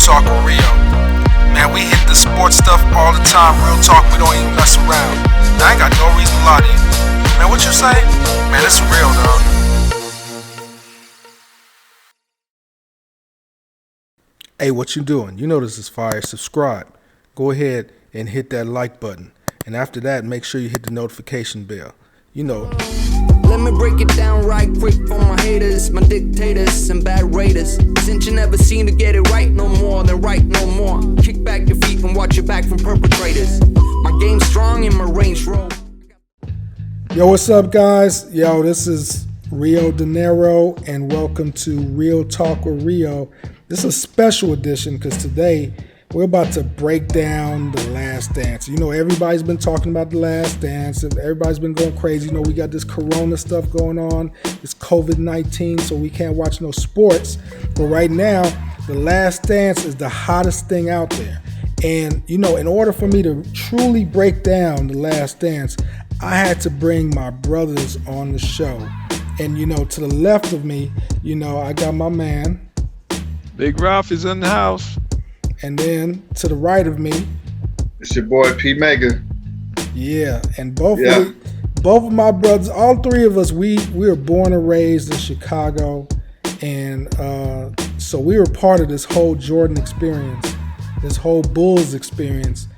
Talk with Rio. Man, we hit the sports stuff all the time. Real talk, we don't even mess around. Now, I ain't got no reason to lie to you. Man, what you say? Man, it's real, dog. Hey, what you doing? You know this is fire. Subscribe. Go ahead and hit that like button. And after that, make sure you hit the notification bell. You know. Let me break it down right quick for my haters, my dictators and bad raiders. Since you never seem to get it right no more, then right no more. Kick back your feet and watch your back from perpetrators. My game's strong and my range roll. Yo, what's up, guys? Yo, this is Rio De Niro, and welcome to Real Talk with Rio. This is a special edition because today we're about to break down The Last Dance. You know, everybody's been talking about The Last Dance. Everybody's been going crazy. You know, we got this corona stuff going on. It's COVID-19, so we can't watch no sports. But right now, The Last Dance is the hottest thing out there. And, you know, in order for me to truly break down The Last Dance, I had to bring my brothers on the show. And, you know, to the left of me, you know, I got my man. Big Ralph is in the house. And then to the right of me, it's your boy P Mega. Yeah, and both of my brothers, all three of us, we were born and raised in Chicago, and so we were part of this whole Jordan experience, this whole Bulls experience.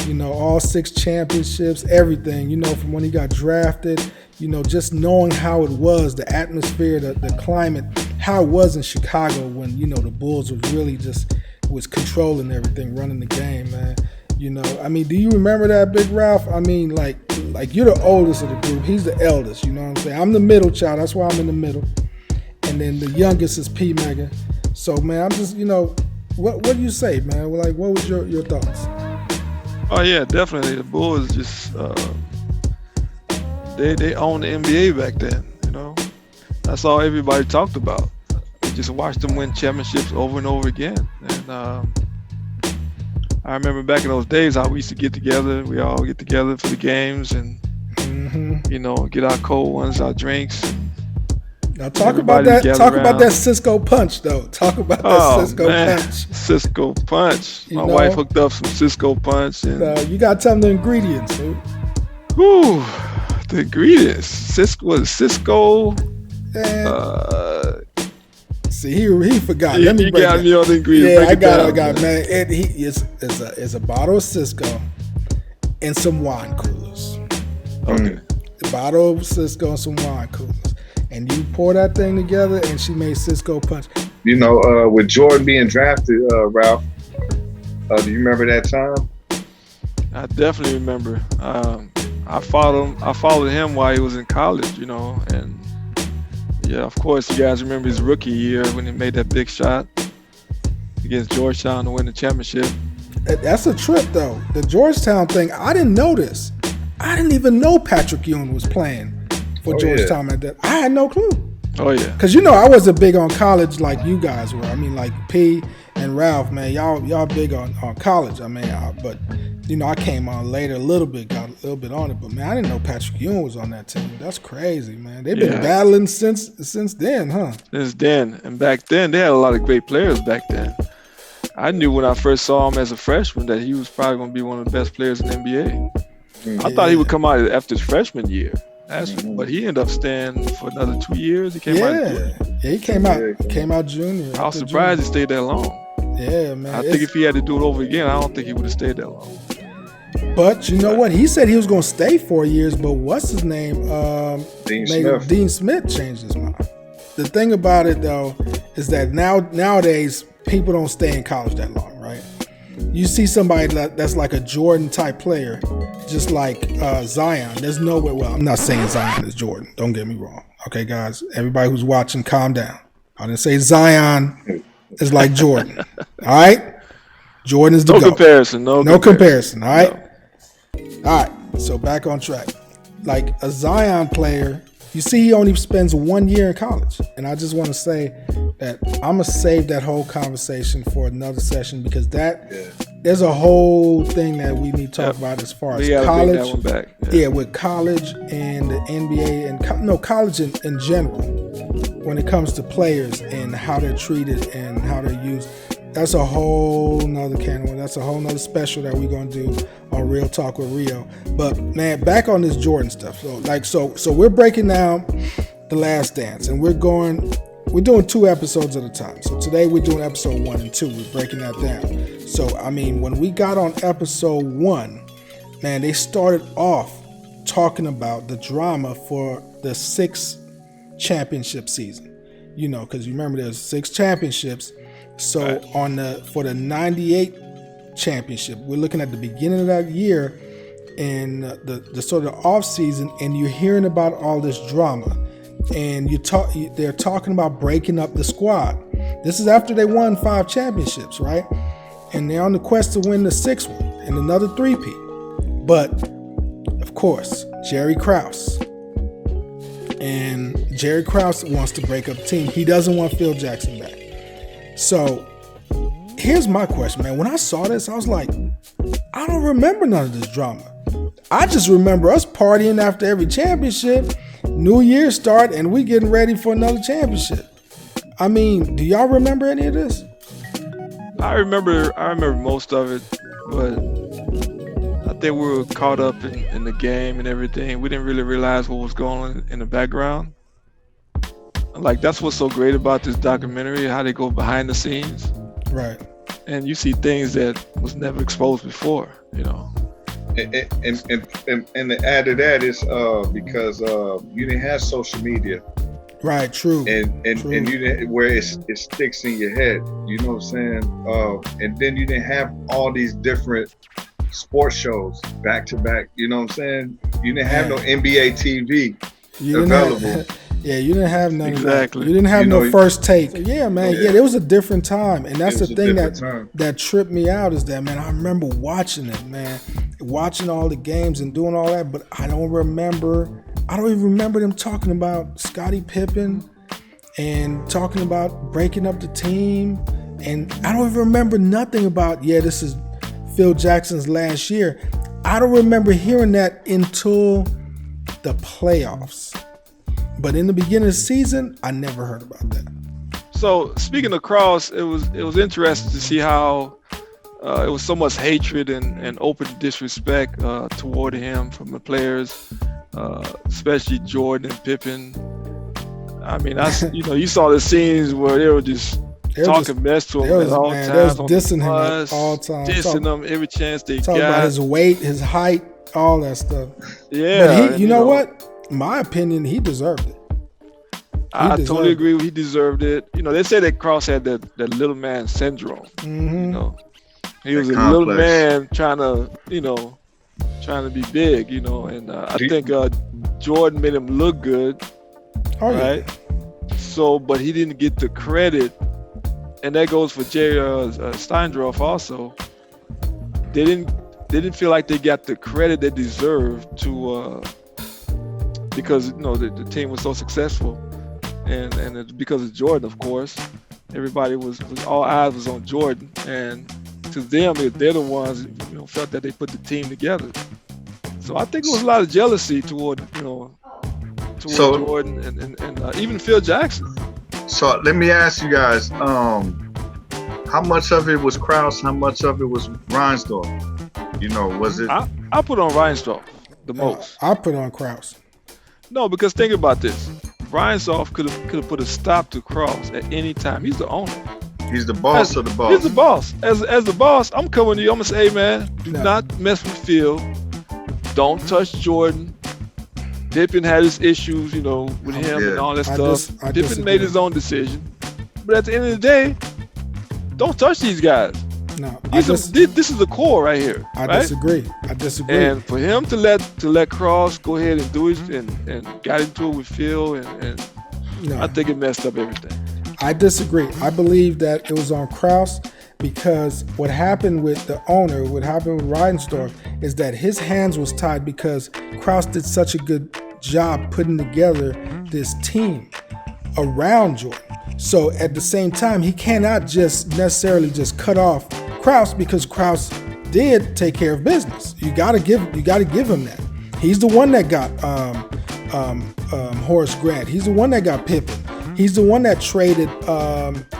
You know, all 6 championships, everything. You know, from when he got drafted. You know, just knowing how it was, the atmosphere, the climate, how it was in Chicago when, you know, the Bulls was controlling everything, running the game, man. You know, I mean, do you remember that, Big Ralph? I mean, like you're the oldest of the group. He's the eldest, you know what I'm saying? I'm the middle child. That's why I'm in the middle. And then the youngest is P Mega. So, man, I'm just, you know, what do you say, man? Like, what was your thoughts? Oh, yeah, definitely. The Bulls just, they owned the NBA back then, you know? That's all everybody talked about. Just watched them win championships over and over again. And I remember back in those days how we used to get together. We all get together for the games and, you know, get our cold ones, our drinks. Now talk about that. Talk about that Cisco punch, though. Talk about that Cisco punch. Cisco punch. My wife hooked up some Cisco punch. And you got to tell them the ingredients, dude. Whew, the ingredients. Cisco. See, he forgot. Let me break it. Me on the ingredients. Yeah, I got it, man. It's a bottle of Cisco and some wine coolers. Okay. A bottle of Cisco and some wine coolers. And you pour that thing together, and she made Cisco punch. You know, with Jordan being drafted, Ralph, do you remember that time? I definitely remember. I followed him while he was in college, you know, and yeah, of course, you guys remember his rookie year when he made that big shot against Georgetown to win the championship. That's a trip, though. The Georgetown thing, I didn't know this. I didn't even know Patrick Ewing was playing for Georgetown at that. I had no clue. Oh, yeah. Because, you know, I wasn't big on college like you guys were. I mean, like P and Ralph, man, y'all big on college. I mean, but, you know, I came on later a little bit, got a little bit on it. But, man, I didn't know Patrick Ewing was on that team. That's crazy, man. They've been battling since then, huh? Since then. And back then, they had a lot of great players back then. I knew when I first saw him as a freshman that he was probably going to be one of the best players in the NBA. I thought he would come out after his freshman year. But he ended up staying for another 2 years. He came out. Yeah, he came out junior. I was surprised he stayed that long. Yeah, man. I think if he had to do it over again, I don't think he would have stayed that long. But you know what? He said he was going to stay 4 years, but what's his name? Dean Smith changed his mind. The thing about it, though, is that nowadays people don't stay in college that long, right? You see somebody that's like a Jordan-type player, just like Zion. There's no way. Well, I'm not saying Zion is Jordan. Don't get me wrong. Okay, guys? Everybody who's watching, calm down. I didn't say Zion is like Jordan. All right? Jordan is the GOAT. No comparison. All right? No. All right. So back on track. Like a Zion player, you see he only spends 1 year in college. And I just want to say that I'm going to save that whole conversation for another session because there's a whole thing that we need to talk about as far as college. Bring that one back. Yeah, with college and the NBA and college in general when it comes to players and how they're treated and how they're used. That's a whole nother can of worms. That's a whole nother special that we're gonna do on Real Talk with Rio. But man, back on this Jordan stuff. So we're breaking down The Last Dance, and we're doing 2 episodes at a time. So today we're doing episode 1 and 2. We're breaking that down. So I mean, when we got on episode 1, man, they started off talking about the drama for the 6th championship season. You know, because you remember there's 6 championships. So for the 98 championship, we're looking at the beginning of that year and the sort of off season, and you're hearing about all this drama, and they're talking about breaking up the squad. This is after they won 5 championships, right? And they're on the quest to win the 6th one and another 3-peat. But of course, Jerry Krause. And Jerry Krause wants to break up the team. He doesn't want Phil Jackson back. So here's my question, man. When I saw this, I was like, I don't remember none of this drama. I just remember us partying after every championship, New Year start, and we getting ready for another championship. I mean, do y'all remember any of this? I remember most of it, but I think we were caught up in the game and everything. We didn't really realize what was going on in the background. Like, that's what's so great about this documentary, how they go behind the scenes. Right. And you see things that was never exposed before, you know. And to add to that is because you didn't have social media. Right, true. And you didn't, where it sticks in your head, you know what I'm saying? And then you didn't have all these different sports shows back to back, you know what I'm saying? You didn't have no NBA TV available. You didn't have none exactly. of that. You didn't have no first take. Yeah, man. Yeah, it was a different time. And that's the thing that tripped me out is that, man, I remember watching it, man. Watching all the games and doing all that, but I don't even remember them talking about Scottie Pippen and talking about breaking up the team. And I don't even remember nothing about, this is Phil Jackson's last year. I don't remember hearing that until the playoffs. But in the beginning of the season, I never heard about that. So speaking of Krause, it was interesting to see how it was so much hatred and open disrespect toward him from the players, especially Jordan and Pippen. I mean, you saw the scenes where they were just talking mess to him at all times. Dissing him at all times. Dissing him every chance they got. Talking about his weight, his height, all that stuff. Yeah. But you know what? My opinion, he deserved it. I totally agree. He deserved it. You know, they say that Krause had that little man syndrome. Mm-hmm. You know, he was a little man trying to be big. You know, and I think Jordan made him look good. Oh, right. Yeah. So, but he didn't get the credit, and that goes for Jerry Steindorf also. They didn't feel like they got the credit they deserved to. Because the team was so successful, and it's because of Jordan, of course. Everybody was all eyes was on Jordan, and to them, they're the ones felt that they put the team together. So I think it was a lot of jealousy toward Jordan and even Phil Jackson. So let me ask you guys, how much of it was Krause? How much of it was Reinsdorf? Was it? I put on Reinsdorf the most. I put on Krause. No, because think about this. Reinsdorf could have put a stop to Krause at any time. He's the owner. He's the boss of the boss. He's the boss. As the boss, I'm coming to you. I'm gonna say, hey man, do not mess with Phil. Don't touch Jordan. Pippen had his issues, with him and all that stuff. Pippen made his own decision. But at the end of the day, don't touch these guys. No, this is the core right here. I disagree. And for him to let Krause go ahead and do it and got into it with Phil and I think it messed up everything. I disagree. I believe that it was on Krause because what happened with the owner, what happened with Reinsdorf, is that his hands was tied because Krause did such a good job putting together this team around Jordan. So at the same time, he cannot just necessarily just cut off Krause because Krause did take care of business. You gotta give him that. He's the one that got Horace Grant. He's the one that got Pippen. He's the one that traded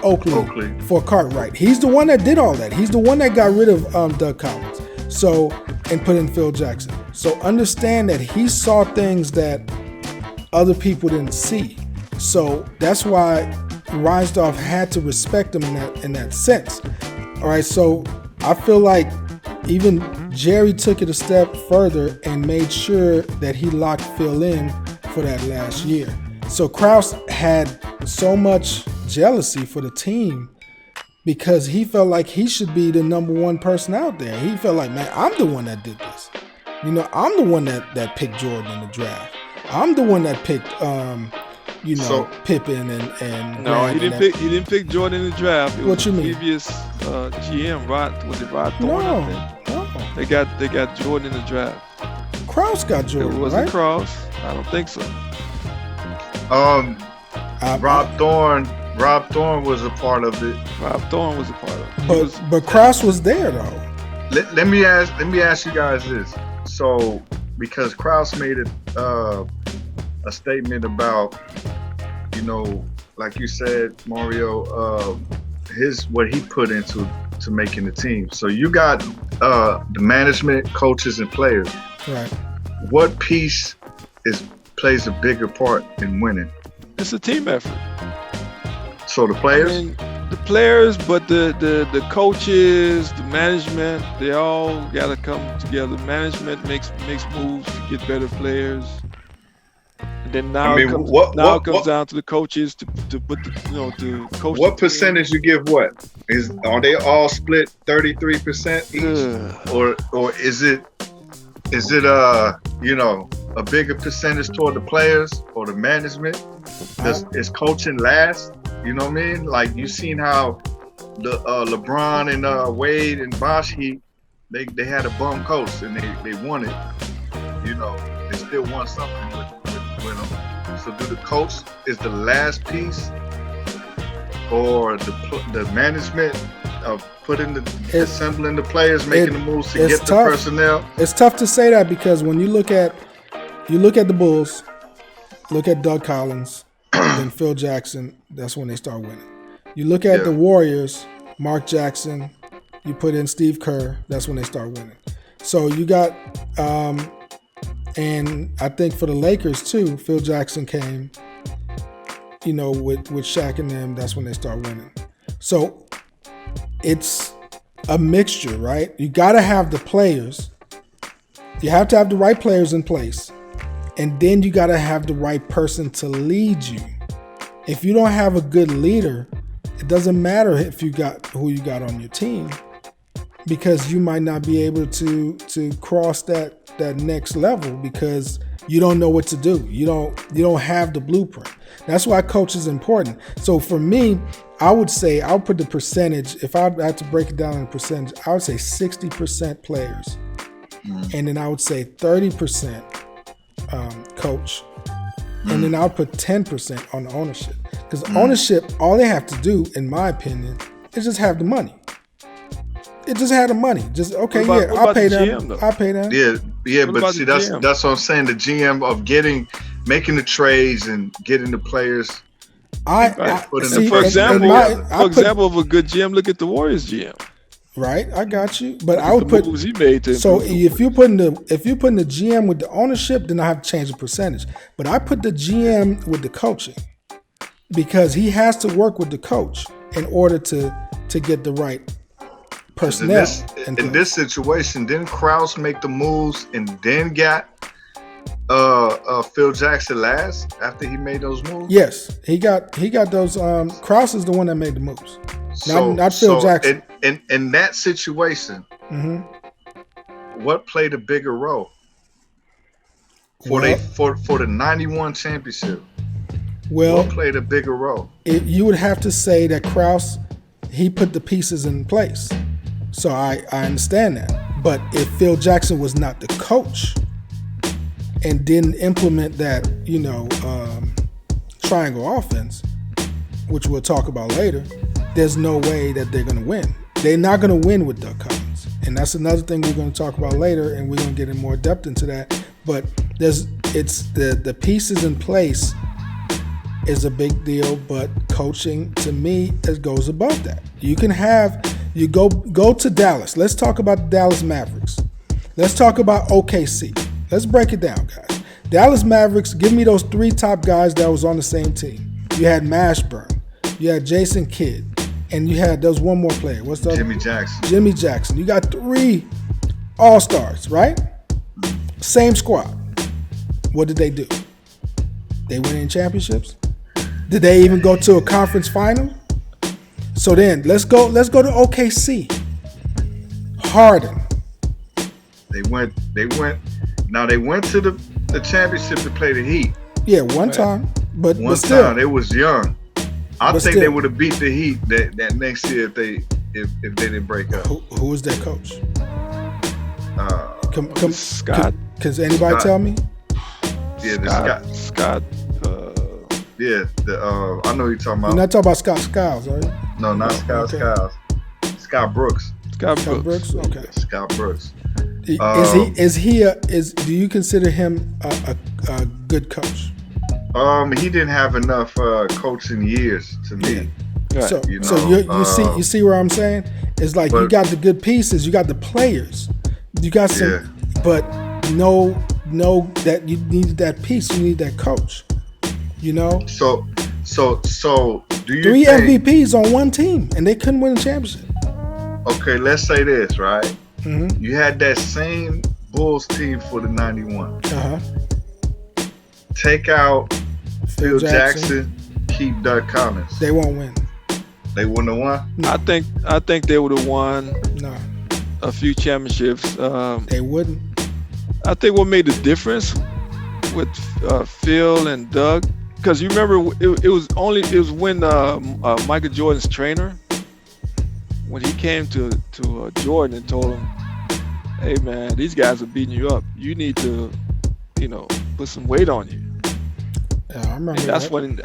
Oakley for Cartwright. He's the one that did all that. He's the one that got rid of Doug Collins. So, and put in Phil Jackson. So understand that he saw things that other people didn't see. So that's why Reinsdorf had to respect him in that sense. All right, so I feel like even Jerry took it a step further and made sure that he locked Phil in for that last year. So Krause had so much jealousy for the team because he felt like he should be the number one person out there. He felt like, man, I'm the one that did this. You know, I'm the one that picked Jordan in the draft. I'm the one that picked, Pippen and no, he didn't pick Jordan in the draft. It what you mean? Previous GM, Rod Thorne? No. They got Jordan in the draft. Krause got Jordan. It wasn't right? Krause. I don't think so. Rob Thorne was a part of it. Rob Thorne was a part of it. But Krause was there though. Let me ask you guys this. So because Krause made it a statement about, you know, like you said, Mario, what he put into making the team. So you got the management, coaches, and players. Right. What piece plays a bigger part in winning? It's a team effort. So the players? I mean, the players, but the coaches, the management, they all got to come together. Management makes moves to get better players. And then now it comes down to the coaches to put to coach. What percentage you give what? Are they all split 33% each? Or is it a bigger percentage toward the players or the management? Is coaching last? You know what I mean? Like you seen how the LeBron and Wade and Bosh, they had a bum coach and they won it. You know, they still won something with them. So do the coach is the last piece, or the management of assembling the players, making the moves to get the personnel? It's tough to say that because when you look at the Bulls, look at Doug Collins, then Phil Jackson, that's when they start winning. You look at the Warriors, Mark Jackson, you put in Steve Kerr, that's when they start winning. So you got, and I think for the Lakers too, Phil Jackson came, you know, with Shaq and them, that's when they start winning. So it's a mixture, right? You got to have the players. You have to have the right players in place. And then you got to have the right person to lead you. If you don't have a good leader, it doesn't matter if you got who you got on your team, because you might not be able to cross that next level because you don't know what to do. You don't have the blueprint. That's why coach is important. So for me, I would say I'll put the percentage, if I had to break it down in a percentage, I would say 60% players. And then I would say 30% coach. And then I'll put 10% on the ownership. Because ownership, all they have to do, in my opinion, is just have the money. It just had the money. Just I'll pay them. I'll pay them. Yeah, but see, that's what I'm saying. The GM of making the trades and getting the players. For example, of a good GM, look at the Warriors GM. Right, I got you. But I would put moves he made to so if you're putting the GM with the ownership, then I have to change the percentage. But I put the GM with the coaching because he has to work with the coach in order to get the right personnel. In this situation, didn't Krause make the moves and then got Phil Jackson last after he made those moves? Yes, he got those. Krause is the one that made the moves, not Phil Jackson. In that situation, what played a bigger role for the 91 championship? Well, what played a bigger role? You would have to say that Krause, he put the pieces in place. So I understand that. But if Phil Jackson was not the coach and didn't implement that, triangle offense, which we'll talk about later, there's no way that they're going to win. They're not going to win with Doug Collins. And that's another thing we're going to talk about later, and we're going to get in more depth into that. But it's the pieces in place is a big deal, but coaching to me goes above that. You can go to Dallas. Let's talk about the Dallas Mavericks. Let's talk about OKC. Let's break it down, guys. Dallas Mavericks, give me those 3 top guys that was on the same team. You had Mashburn, you had Jason Kidd, and you had, there was one more player. What's the Jimmy Jackson. Jimmy Jackson. You got 3 all-stars, right? Same squad. What did they do? They win in championships? Did they even go to a conference final? So then let's go to OKC. Harden. They went to the championship to play the Heat. Yeah, one time. But still. Time they was young. I think they would have beat the Heat that next year if they didn't break up. Who was their coach? Scott. Can anybody tell me? Yeah, Scott. Yeah, I know who you're talking about. You're not talking about Scott Skiles, are you? No, not Scott Skiles. Scott Brooks. Scott Brooks. Okay. Scott Brooks. Do you consider him a good coach? He didn't have enough coaching years to me. Right. So you see where I'm saying? It's like you got the good pieces, you got the players, you got some, but no, that you needed that piece, you need that coach. You know. So do you 3 MVPs on one team and they couldn't win a championship? Okay, let's say this, right? Mm-hmm. You had that same Bulls team for the 91. Take out Phil Jackson, keep Doug Collins. They won't win. They wouldn't have won? No. I think they would have won a few championships. They wouldn't. I think what made the difference with Phil and Doug, because you remember it was when Michael Jordan's trainer, when he came to Jordan and told him, hey man, these guys are beating you up. You need to, put some weight on you. Yeah, I remember.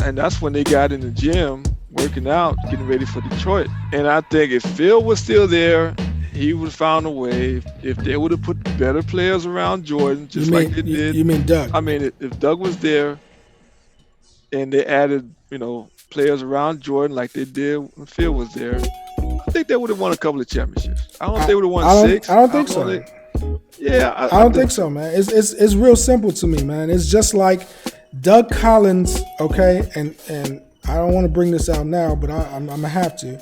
And that's when they got in the gym working out, getting ready for Detroit. And I think if Phil was still there, he would have found a way. If they would have put better players around Jordan, like they did. You mean Doug? I mean, if Doug was there, and they added, players around Jordan like they did when Phil was there, I think they would have won a couple of championships. I don't think they would have won 6. I don't think so. I don't think so, man. It's real simple to me, man. It's just like Doug Collins, okay, and I don't want to bring this out now, but I'm gonna have to.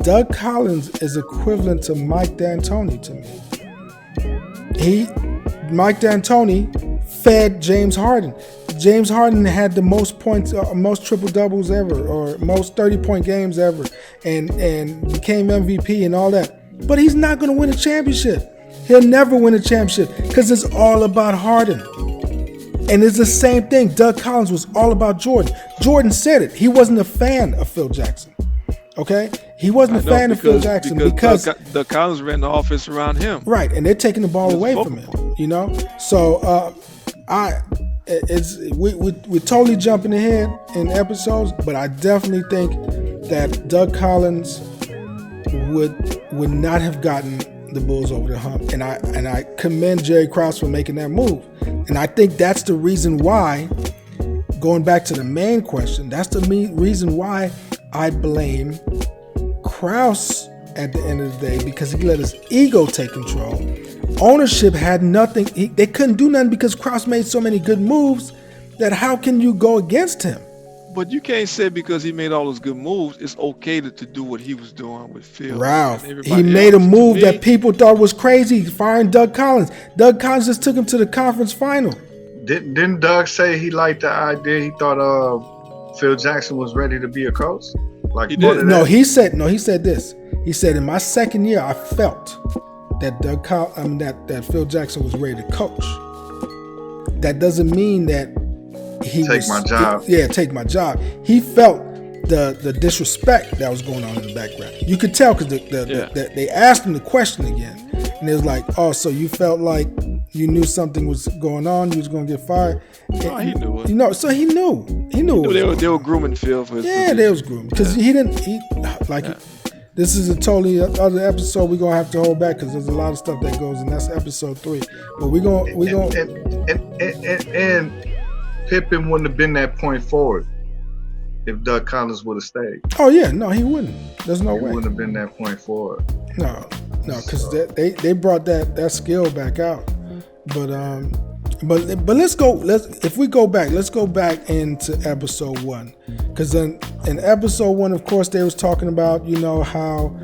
Doug Collins is equivalent to Mike D'Antoni to me. Mike D'Antoni fed James Harden. James Harden had the most points, most triple doubles ever, or most 30-point games ever, and became MVP and all that. But he's not going to win a championship. He'll never win a championship because it's all about Harden. And it's the same thing. Doug Collins was all about Jordan. Jordan said it. He wasn't a fan of Phil Jackson. Okay? He wasn't a fan of Phil Jackson because Doug Collins ran the offense around him. Right, and they're taking the ball away from him. So we're totally jumping ahead in episodes, but I definitely think that Doug Collins would not have gotten the Bulls over the hump, and I commend Jerry Krause for making that move. And I think that's the reason why, going back to the main question, that's the reason why I blame Krause at the end of the day, because he let his ego take control. Ownership had nothing. They couldn't do nothing because Krause made so many good moves that how can you go against him? But you can't say because he made all those good moves, it's okay to do what he was doing with Phil. Ralph, he made a move that people thought was crazy, firing Doug Collins. Doug Collins just took him to the conference final. Didn't Doug say he liked the idea? He thought Phil Jackson was ready to be a coach? Like he did. No, he said this. He said in my second year, I felt that that Phil Jackson was ready to coach. That doesn't mean that take my job. He felt the disrespect that was going on in the background. You could tell because they asked him the question again, and it was like, "Oh, so you felt like you knew something was going on? You was going to get fired?" No, he knew it. So he knew. They were grooming Phil for his position. They was grooming because he didn't. This is a totally other episode we're gonna have to hold back because there's a lot of stuff that goes, and that's episode 3. But we're gonna and Pippen wouldn't have been that point forward. if Doug Collins would have stayed. Oh yeah, no, he wouldn't. There's no way. He wouldn't have been that point forward. No, because they brought that skill back out. But let's go. If we go back, let's go back into episode 1, because then in episode 1, of course, they was talking about how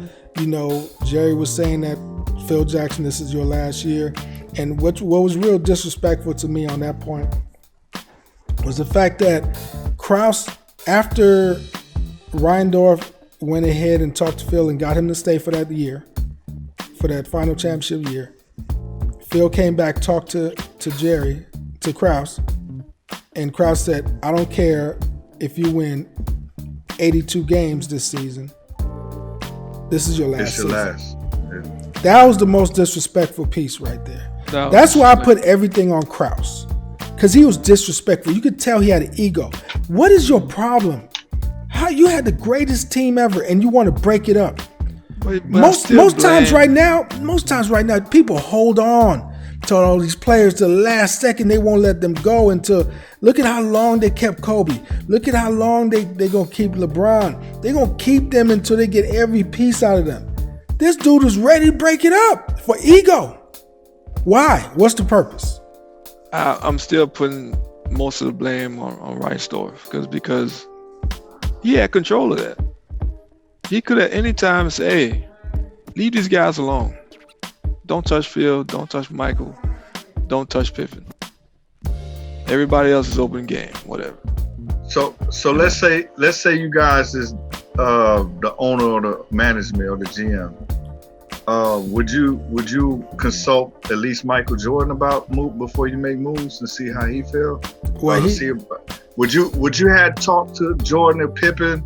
Jerry was saying that Phil Jackson, this is your last year, and what was real disrespectful to me on that point was the fact that Krause, after Reindorf went ahead and talked to Phil and got him to stay for that year, for that final championship year, Phil came back, talked to Krause, and Krause said, I don't care if you win 82 games this season. This is your last season. Yeah. That was the most disrespectful piece right there. That's why I put everything on Krause, because he was disrespectful. You could tell he had an ego. What is your problem? How you had the greatest team ever and you want to break it up? Most times right now, people hold on to all these players to the last second. They won't let them go until, look at how long they kept Kobe. Look at how long they going to keep LeBron. They going to keep them until they get every piece out of them. This dude was ready to break it up for ego. Why? What's the purpose? I'm still putting most of the blame on Reinsdorf because he had control of that. He could at any time say, hey, leave these guys alone. Don't touch Phil, don't touch Michael, don't touch Pippen. Everybody else is open game, whatever. So let's say you guys is the owner or the management or the GM. Would you consult at least Michael Jordan about move before you make moves and see how he feel? Well, would you have talked to Jordan and Pippen?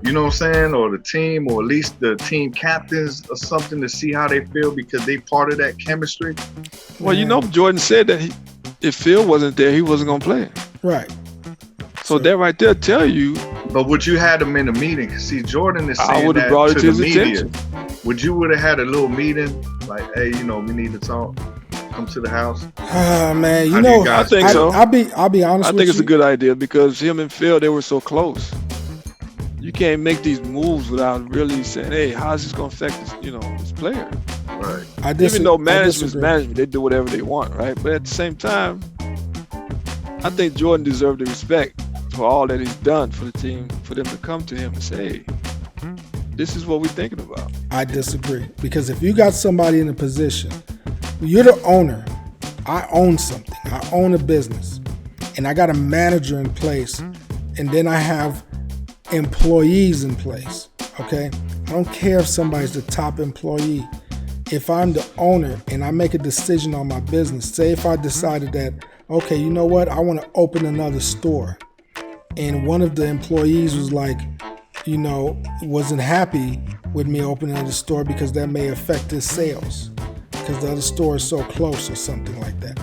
You know what I'm saying? Or the team, or at least the team captains or something to see how they feel because they part of that chemistry? Well, Jordan said that if Phil wasn't there, he wasn't going to play. Right. So that right there tell you. But would you have them in a meeting? See, Jordan is saying I would have brought it to his attention. Would have had a little meeting like, hey, we need to talk. Come to the house. Man, I think so. I'll be honest. I think it's a good idea because him and Phil, they were so close. You can't make these moves without really saying, hey, how's this going to affect this player? Right. Even though management's management, they do whatever they want, right? But at the same time, I think Jordan deserved the respect for all that he's done for the team, for them to come to him and say, hey, this is what we're thinking about. I disagree, because if you got somebody in a position, you're the owner. I own something. I own a business, and I got a manager in place, and then I have employees in place. Okay, I don't care if somebody's the top employee. If I'm the owner and I make a decision on my business, say if I decided that, okay, you know what, I want to open another store, and one of the employees was like, wasn't happy with me opening another store because that may affect his sales because the other store is so close or something like that.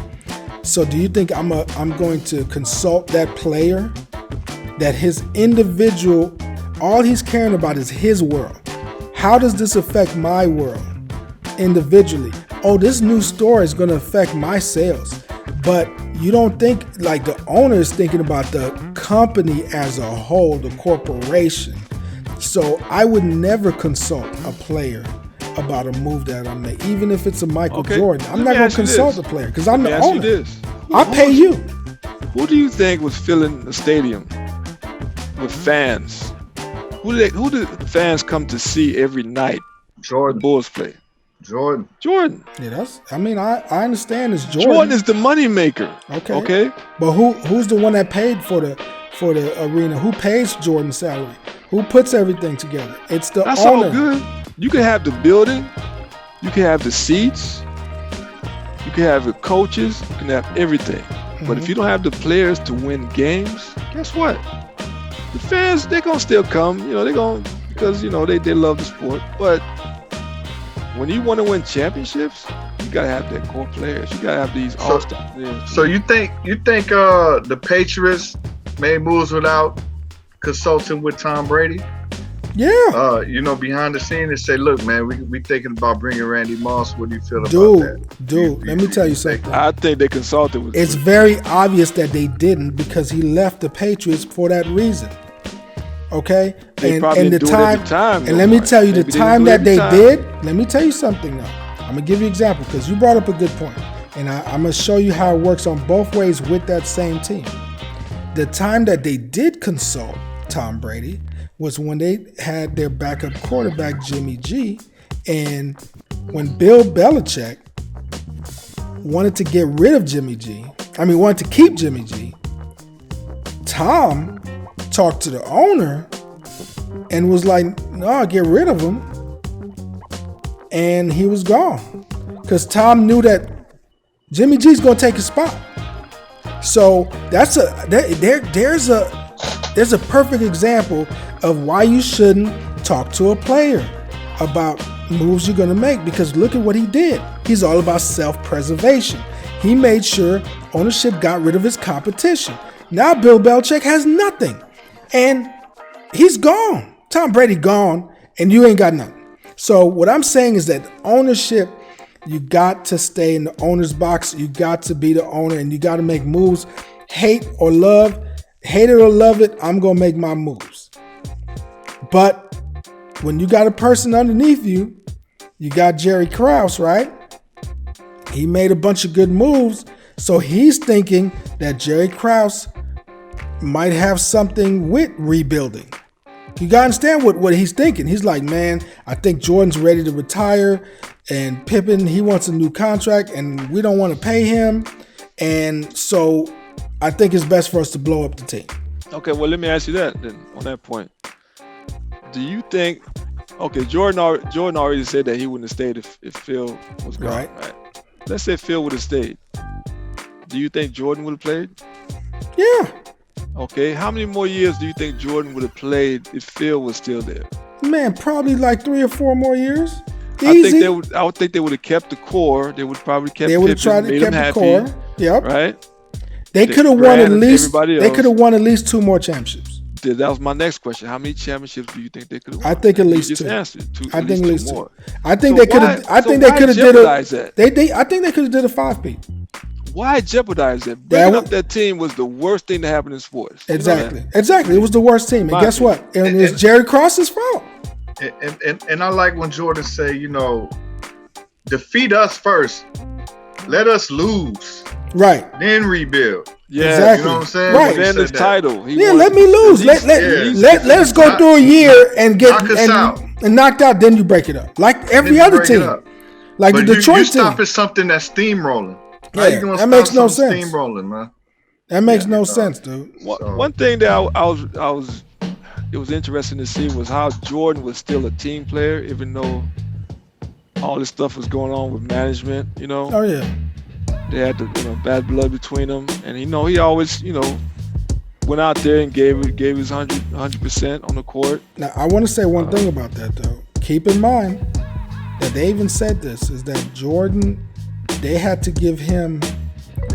So do you think I'm going to consult that player, that his individual, all he's caring about is his world? How does this affect my world individually? Oh, this new store is going to affect my sales. But you don't think, like, the owner is thinking about the company as a whole, the corporation. So I would never consult a player about a move that I make, even if it's a Michael Jordan. I'm not going to consult the player because I'm the owner. I pay you. Who do you think was filling the stadium with fans? Who did fans come to see every night? Jordan. The Bulls play. Jordan. Yeah, I understand it's Jordan. Jordan is the money maker. Okay. But who's the one that paid for the arena? Who pays Jordan's salary? Who puts everything together? It's the That's owner. All good. You can have the building, you can have the seats, you can have the coaches, you can have everything. Mm-hmm. But if you don't have the players to win games, guess what? The fans, they're gonna still come. They're gonna, because they love the sport. But when you want to win championships, you gotta have that core players. You gotta have these all-star players. So you think the Patriots made moves without consulting with Tom Brady? Yeah. Behind the scenes, they say, look, man, we thinking about bringing Randy Moss. What do you feel about that? Dude, let me tell you something. I think they consulted with. It's very obvious that they didn't, because he left the Patriots for that reason. Okay, They and the time, and let me tell you, the time that they did. Let me tell you something though. I'm gonna give you an example because you brought up a good point, and I'm gonna show you how it works on both ways with that same team. The time that they did consult Tom Brady was when they had their backup quarterback Jimmy G, and when Bill Belichick wanted to get rid of Jimmy G, wanted to keep Jimmy G, Tom talked to the owner and was like, no, get rid of him. And he was gone. Because Tom knew that Jimmy G's going to take his spot. So there's a perfect example of why you shouldn't talk to a player about moves you're going to make, because look at what he did. He's all about self-preservation. He made sure ownership got rid of his competition. Now Bill Belichick has nothing, and he's gone. Tom Brady gone, and you ain't got nothing. So what I'm saying is that ownership, you got to stay in the owner's box. You got to be the owner, and you got to make moves. Hate or love, hate it or love it, I'm going to make my moves. But when you got a person underneath you, you got Jerry Krause, right? He made a bunch of good moves. So he's thinking that Jerry Krause might have something with rebuilding. You got to understand what he's thinking. He's like, man, I think Jordan's ready to retire, and Pippen, he wants a new contract, and we don't want to pay him. And so I think it's best for us to blow up the team. Okay, well, let me ask you that then on that point. Do you think, okay, Jordan already said that he wouldn't have stayed if Phil was gone, right? Let's say Phil would have stayed. Do you think Jordan would have played? Yeah. Okay, how many more years do you think Jordan would have played if Phil was still there? Man, probably like 3 or 4 more years. Easy. I would think they would have kept the core. They would probably kept. They would have tried to keep the core. Yep. Right. They could have won at least. They could have won at least 2 more championships. That was my next question. How many championships do you think they could have won? I think at least 2. Just answered. I think at least 2 more. I think they could have. I think they could have did a. I think they could have did a 5-peat. Why jeopardize that? Bringing up that team was the worst thing to happen in sports. Exactly. You know exactly. It was the worst team. And guess what? And it's Jerry Krause's fault. And I like when Jordan say, defeat us first. Let us lose. Right. Then rebuild. Yeah. Exactly. You know what I'm saying? Right. Then his title. Let me lose. Let us go through a year and get and knocked out. Then you break it up. Like every other team. Like the Detroit team. You stopping something that's steamrolling. Yeah, that makes no sense. Steamrolling, man. That makes no sense, dude. One thing that it was interesting to see was how Jordan was still a team player, even though all this stuff was going on with management. Oh yeah. They had the bad blood between them, and he always went out there and gave his 100% on the court. Now I want to say one thing about that though. Keep in mind that they even said this is that Jordan. They had to give him,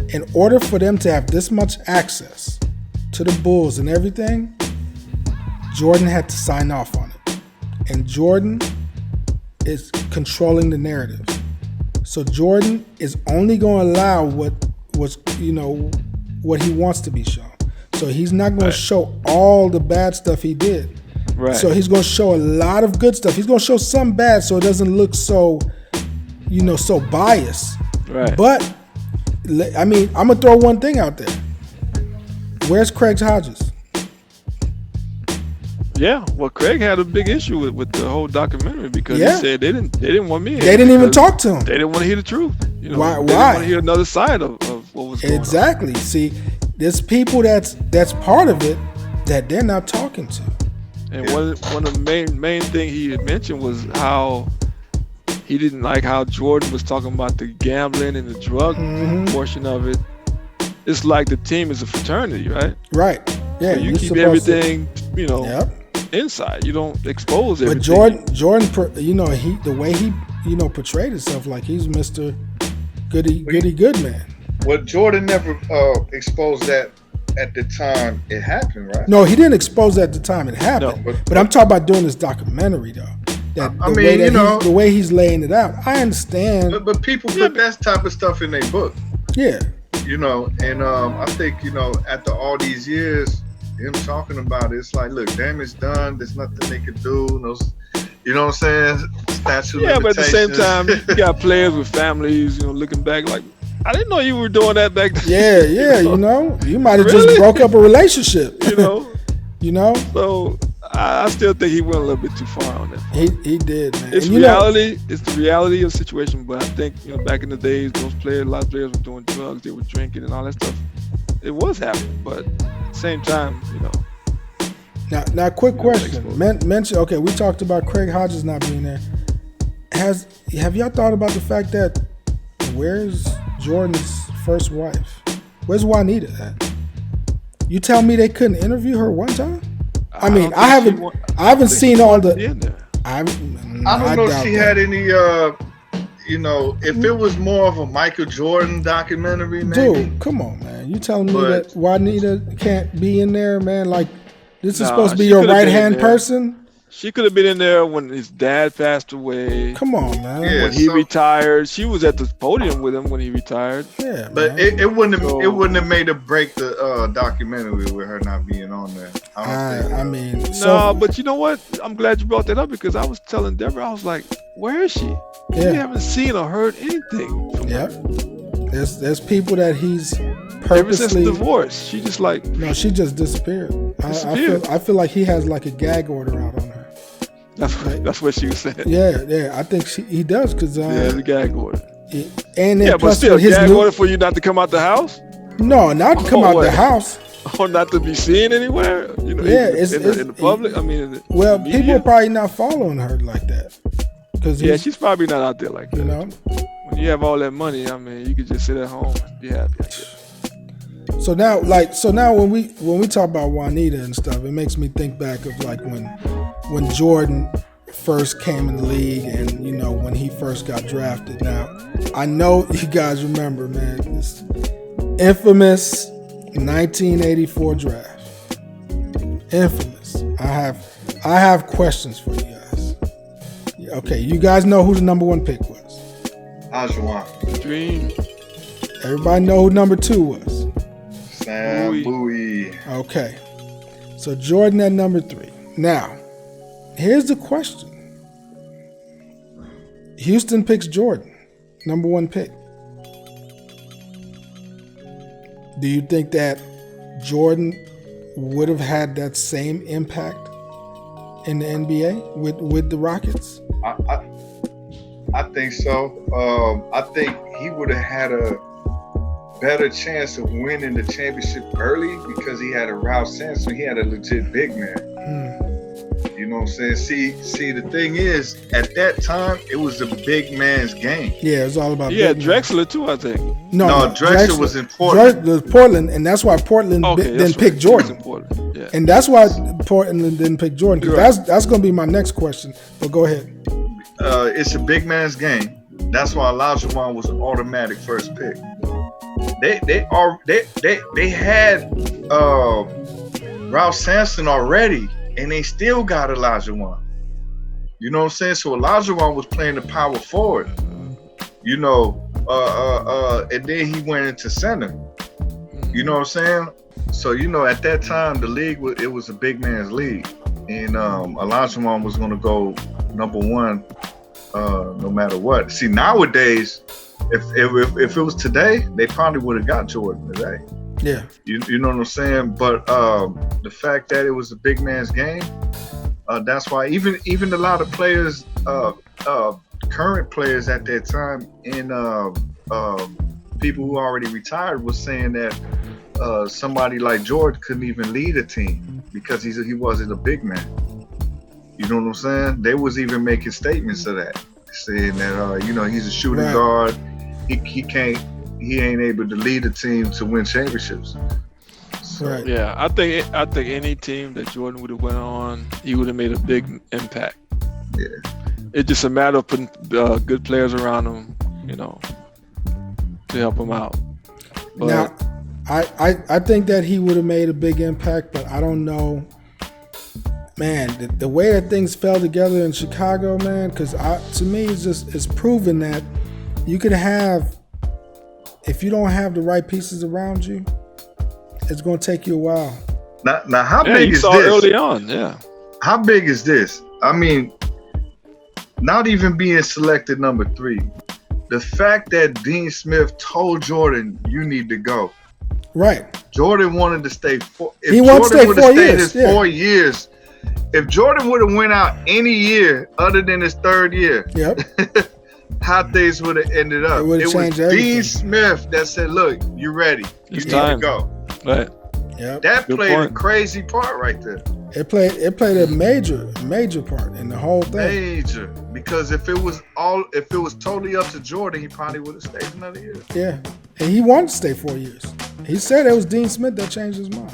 in order for them to have this much access to the Bulls and everything, Jordan had to sign off on it. And Jordan is controlling the narrative. So Jordan is only going to allow what he wants to be shown. So he's not going to show all the bad stuff he did. Right. So he's going to show a lot of good stuff. He's going to show some bad so it doesn't look so, so biased. Right. But, I'm going to throw one thing out there. Where's Craig Hodges? Yeah, well, Craig had a big issue with the whole documentary because he said they didn't want me in. They didn't even talk to him. They didn't want to hear the truth. Why? They didn't want to hear another side of what was going on. Exactly. See, there's people that's part of it that they're not talking to. And one of the main thing he had mentioned was how he didn't like how Jordan was talking about the gambling and the drug portion of it. It's like the team is a fraternity, right? Right. Yeah. So you keep everything, inside. You don't expose everything. But Jordan, the way he, portrayed himself, like he's Mr. Goody good man. Well, Jordan never exposed that at the time it happened, right? No, he didn't expose that at the time it happened. No, but I'm talking about doing this documentary, though. The way he's laying it out, I understand. But people put that type of stuff in their book. Yeah. And I think after all these years, him talking about it, it's like, look, damage done. There's nothing they could do. No, you know what I'm saying? Statute yeah, but at the same limitations. time, you got players with families, you know, looking back like, I didn't know you were doing that back then. Yeah, you know, you might have just broke up a relationship. You know, you know. So I still think he went a little bit too far on that. He did, man. It's reality. It's the reality of the situation. But I think, you know, back in the days, those players, a lot of players were doing drugs, they were drinking and all that stuff. It was happening, but at the same time, you know. Now, quick question. Mention. Okay, we talked about Craig Hodges not being there. Have y'all thought about the fact that where's Jordan's first wife? Where's Juanita at? You tell me they couldn't interview her one time? I mean, I haven't seen all the. I don't know if she had any. You know, if it was more of a Michael Jordan documentary, maybe. Dude, come on, man. You telling me that Juanita can't be in there, man? Like, this is supposed to be your right-hand person? She could have been in there when his dad passed away. Come on, man. Yeah, when he retired, she was at the podium with him when he retired. Yeah, but it wouldn't have made or break the documentary with her not being on there. I mean, but you know what? I'm glad you brought that up because I was telling Deborah, I was like, where is she? Yeah. We haven't seen or heard anything from her. There's people that he's purposely. Ever since the divorce, she just like. No, she just disappeared. I feel like he has like a gag order out on her. That's what she was saying. Yeah. I think he does because the gag order. And then but still, gag order for you not to come out the house. No, not to come out the house. Or not to be seen anywhere. You know, it's in the public. I mean, people are probably not following her like that. She's probably not out there like that. You know, when you have all that money, I mean, you could just sit at home and be happy. So now when we talk about Juanita and stuff, it makes me think back of like when Jordan first came in the league and, you know, when he first got drafted. Now, I know you guys remember, man, this infamous 1984 draft. Infamous. I have questions for you guys. Okay, you guys know who the number 1 pick was. Olajuwon. Dream. Everybody know who number 2 was. Sam Bowie. Okay. So Jordan at number 3. Now, here's the question. Houston picks Jordan, number 1 pick. Do you think that Jordan would have had that same impact in the NBA with the Rockets? I think so. I think he would have had a better chance of winning the championship early because he had a Ralph Sampson. He had a legit big man. You know what I'm saying? See, the thing is, at that time, it was a big man's game. Yeah, it was all about. Yeah, Drexler too, I think. No, Drexler was in Portland. Portland, and that's why Portland didn't pick Jordan. Yeah. And that's why Portland didn't pick Jordan. Because that's going to be my next question. But go ahead. It's a big man's game. That's why Olajuwon was an automatic first pick. They had Ralph Sampson already, and they still got Olajuwon. You know what I'm saying? So Olajuwon was playing the power forward. You know, and then he went into center. You know what I'm saying? So, you know, at that time, the league it was a big man's league, and Olajuwon was going to go number 1, no matter what. See, nowadays, if it was today, they probably would have got Jordan today. Yeah. You know what I'm saying? But the fact that it was a big man's game, that's why even a lot of players, current players at that time, and people who already retired was saying that somebody like Jordan couldn't even lead a team because he wasn't a big man. You know what I'm saying? They was even making statements of that, saying that you know, he's a shooting guard. He ain't able to lead a team to win championships. So, yeah, I think any team that Jordan would have went on, he would have made a big impact. Yeah, it's just a matter of putting good players around him, you know, to help him out. But, now, I think that he would have made a big impact, but I don't know, man. The way that things fell together in Chicago, man, because to me it's proven that you could have, if you don't have the right pieces around you, it's going to take you a while Now, how big is this? Early on, yeah. How big is this? I mean, not even being selected number 3. The fact that Dean Smith told Jordan, "You need to go." Right. Jordan wanted to stay. He wants to stay 4 years. 4 years. If Jordan would have went out any year other than his 3rd year, yep. how things would have ended up. It was Dean Smith that said, "Look, you ready? You need to go." Right. Yep. That played a crazy part right there. It played a major part in the whole thing. Major, because if it was totally up to Jordan, he probably would have stayed another year. Yeah, and he wanted to stay 4 years. He said it was Dean Smith that changed his mind.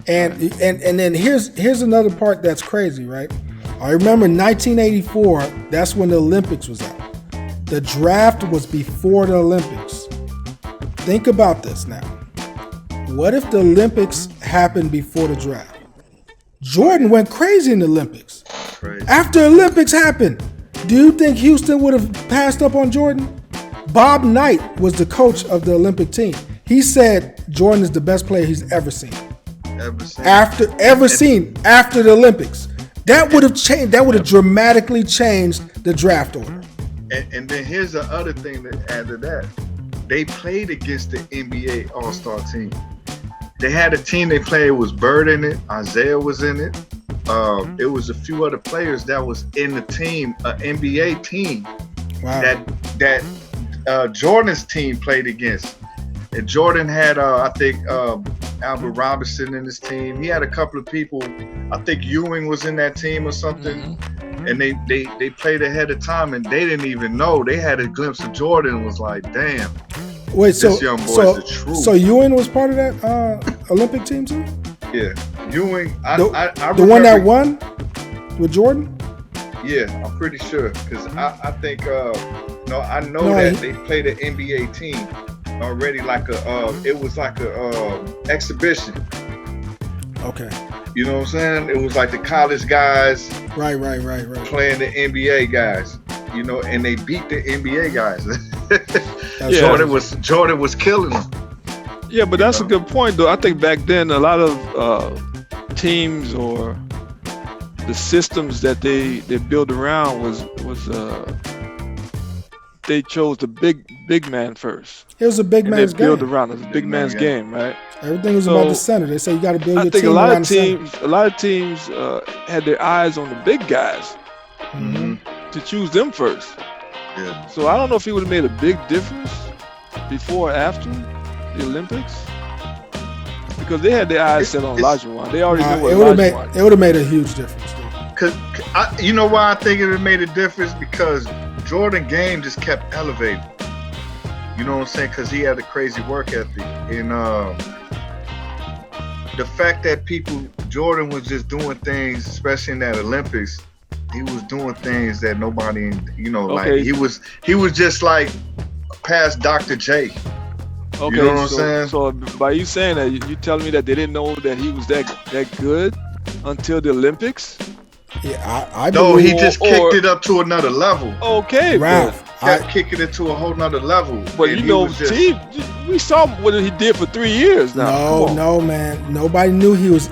And then here's another part that's crazy, right? I remember 1984. That's when the Olympics was out. The draft was before the Olympics. Think about this now. What if the Olympics happened before the draft? Jordan went crazy in the Olympics. Crazy. After Olympics happened, do you think Houston would have passed up on Jordan? Bob Knight was the coach of the Olympic team. He said Jordan is the best player he's ever seen. After the Olympics. That would have changed. That would have dramatically changed the draft order. And then here's the other thing to add to that. They played against the NBA All-Star team. They had a team they played. It was Bird in it. Isaiah was in it. It was a few other players that was in the team, an NBA team. Wow. That Jordan's team played against. And Jordan had, I think, Albert Robinson in his team. He had a couple of people. I think Ewing was in that team or something. Mm-hmm. And they played ahead of time, and they didn't even know. They had a glimpse of Jordan and was like, damn. Wait, this young boy's the truth. So Ewing was part of that Olympic team too? Yeah. Ewing, I the one that won with Jordan? Yeah, I'm pretty sure. Because I think, I know that they played an NBA team already, like it was like a exhibition. Okay. You know what I'm saying? It was like the college guys right playing the NBA guys, and they beat the NBA guys. Jordan was killing them. Yeah, but that's a good point, though. I think back then a lot of teams or the systems that they built around was they chose the big man first. It was a big man's game. Build around. It was a big man's game, right? Everything was about the center. They say you got to build your team around the center. A lot of teams had their eyes on the big guys to choose them first. Yeah. So I don't know if it would have made a big difference before or after the Olympics, because they had their eyes set on Olajuwon. They already knew what Olajuwon did. It would have made a huge difference. Because you know why I think it would have made a difference? Because Jordan game just kept elevating. You know what I'm saying? Because he had a crazy work ethic. And the fact that Jordan was just doing things, especially in that Olympics, he was doing things that nobody, like he was just like past Dr. J. Okay, you know what I'm saying? So by you saying that, you telling me that they didn't know that he was that good until the Olympics? Yeah, I no, he just kicked it up to another level. Okay, Ralph, kept kicking it to a whole nother level. But we saw what he did for 3 years now. No, man. Nobody knew he was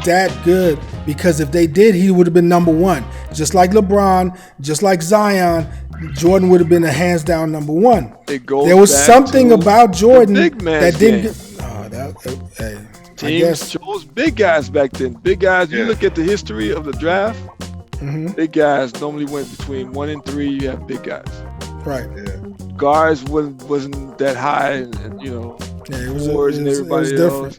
that good, because if they did, he would have been number one. Just like LeBron, just like Zion, Jordan would have been a hands down number one. There was something about Jordan that didn't get. Teams chose big guys back then. Big guys, you look at the history of the draft, big guys normally went between 1 and 3. You have big guys. Right. Yeah. Guards wasn't that high, and forwards and everybody else.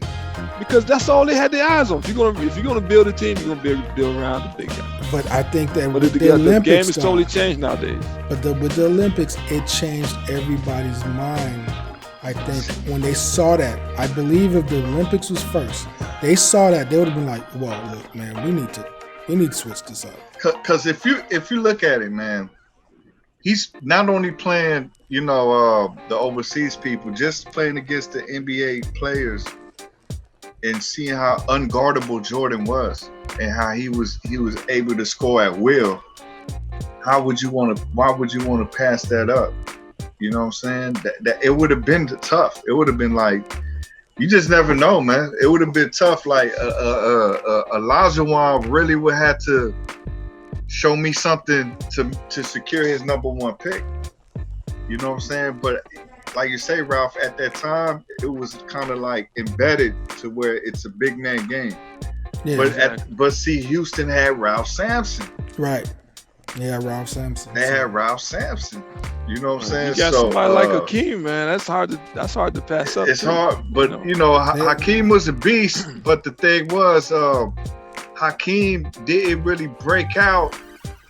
Because that's all they had their eyes on. If you're gonna build a team, you're gonna build around the big guy. But I think that with the Olympics, the game is totally changed nowadays. But with the Olympics, it changed everybody's mind. I think when they saw that, I believe if the Olympics was first, they saw that, they would have been like, "Well, look, man, we need to switch this up." Because if you look at it, man, he's not only playing, the overseas people, just playing against the NBA players, and seeing how unguardable Jordan was, and how he was able to score at will. Why would you want to pass that up? You know what I'm saying? That it would have been tough. It would have been like, you just never know, man. It would have been tough. Like Olajuwon really would have to show me something to secure his number one pick. You know what I'm saying? But like you say, Ralph, at that time, it was kind of like embedded to where it's a big man game. Yeah, but see, Houston had Ralph Sampson. Right. Yeah, Ralph Sampson. They had Ralph Sampson. You know what I'm saying? You got somebody like Hakeem, man. That's hard to pass up. It's hard, but Hakeem was a beast. But the thing was, Hakeem didn't really break out.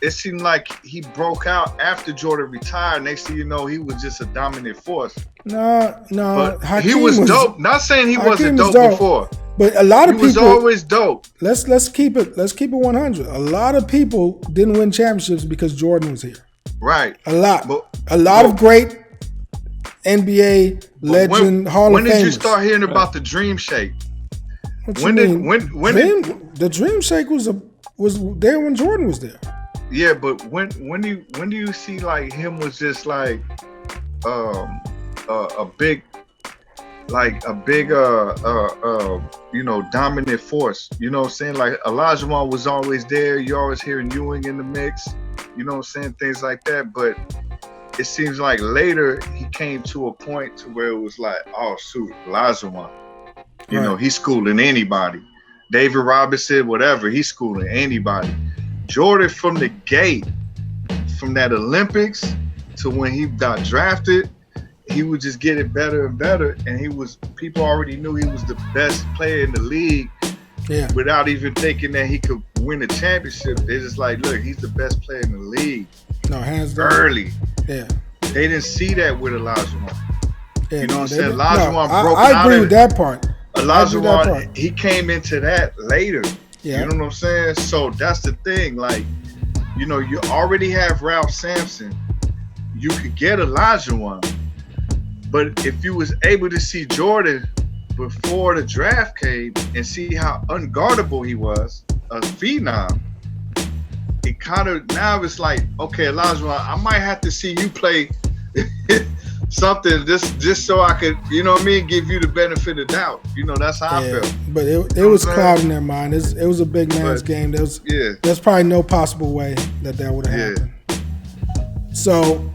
It seemed like he broke out after Jordan retired. Next thing you know, he was just a dominant force. No. But he was dope. Not saying he wasn't dope before. But a lot of people was always dope. Let's keep it 100. A lot of people didn't win championships because Jordan was here. Right. A lot of great NBA legend Hall of Famers. When did you start hearing about the Dream Shake? When did the Dream Shake was there when Jordan was there? Yeah, but when do you see like him was just like a big dominant force. You know what I'm saying? Like Olajuwon was always there. You always hearing Ewing in the mix. You know what I'm saying? Things like that. But it seems like later he came to a point to where it was like, oh shoot, Olajuwon. You know, he's schooling anybody. David Robinson, whatever, he's schooling anybody. Jordan from the gate, from that Olympics to when he got drafted, he would just get it better and better. And people already knew he was the best player in the league without even thinking that he could win a championship. They're just like, look, he's the best player in the league. No, hands down. Early. Yeah. They didn't see that with Olajuwon. Yeah, you know what I'm saying? Olajuwon broke out. I agree with that part. Olajuwon, he came into that later. Yeah. You know what I'm saying? So that's the thing. Like, you know, you already have Ralph Sampson. You could get Olajuwon. But if you was able to see Jordan before the draft came and see how unguardable he was, a phenom, it kind of, now it's like, okay, Olajuwon, I might have to see you play something just so I could, you know what I mean, give you the benefit of doubt. You know, that's how I felt. But it was clouding their mind. It was a big man's game. There's probably no possible way that would have happened. So,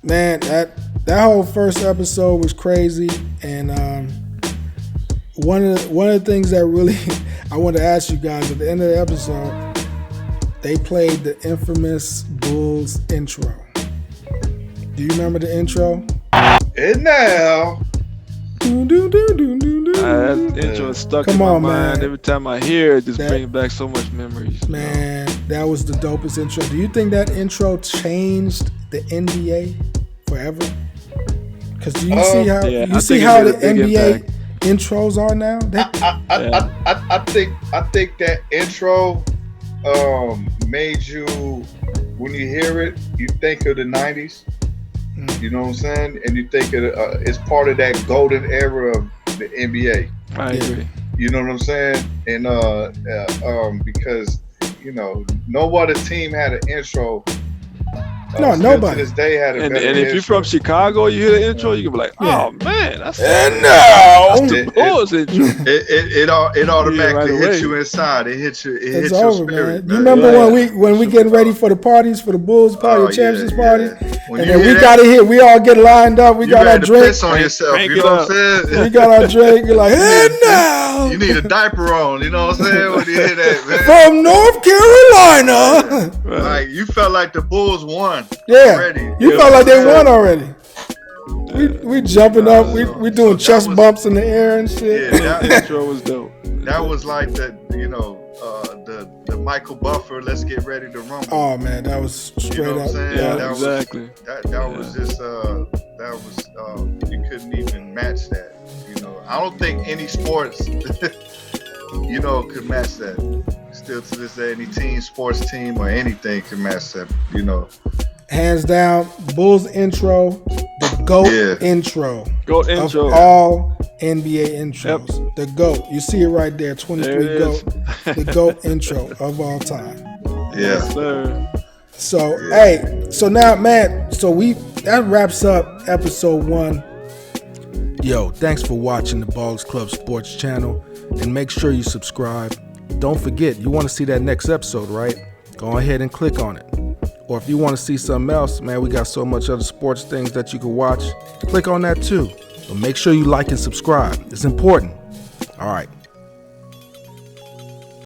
man, that whole first episode was crazy, and one of the things that really I want to ask you guys at the end of the episode, they played the infamous Bulls intro. Do you remember the intro? And now, that intro is stuck in my mind. Every time I hear it, just brings back so much memories. Man, that was the dopest intro. Do you think that intro changed the NBA forever? Because do you see how the NBA intros are now? I think that intro made you, when you hear it, you think of the 90s. You know what I'm saying? And you think it's part of that golden era of the NBA. I agree. You know what I'm saying? And because, you know, no other team had an intro. No, nobody. To this day had a better and if you're from Chicago, you hear the intro, you can be like, oh man, that's the Bulls intro. It automatically hits you inside. It hits you. It hits your spirit. Man. You remember when we getting ready for the parties, for the Bulls party, championship party, and then we gotta hit. We all get lined up. We got our drink. Piss on yourself. You know what I'm saying? We got our drink. You're like, hey now. You need a diaper on. You know what I'm saying? When you hear that, man. From North Carolina. Like you felt like the Bulls won. Yeah, already. You felt like they won already. We jumping up, we doing chest bumps in the air and shit. Yeah, that intro was dope. That was like the the Michael Buffer. Let's get ready to rumble. Oh man, that was straight up. Yeah, exactly. That was just you couldn't even match that. You know, I don't think any sports could match that. Still to this day, any team, sports team, or anything can match that. You know. Hands down, Bulls intro, the GOAT intro. GOAT intro. Of all NBA intros. Yep. The GOAT. You see it right there, 23 GOAT. The GOAT intro of all time. Yeah. Yes, sir. So, hey, so now, man, that wraps up episode 1. Yo, thanks for watching the Ballers Club Sports channel, and make sure you subscribe. Don't forget, you want to see that next episode, right? Go ahead and click on it. Or if you want to see something else, man, we got so much other sports things that you can watch. Click on that too. But make sure you like and subscribe. It's important. All right.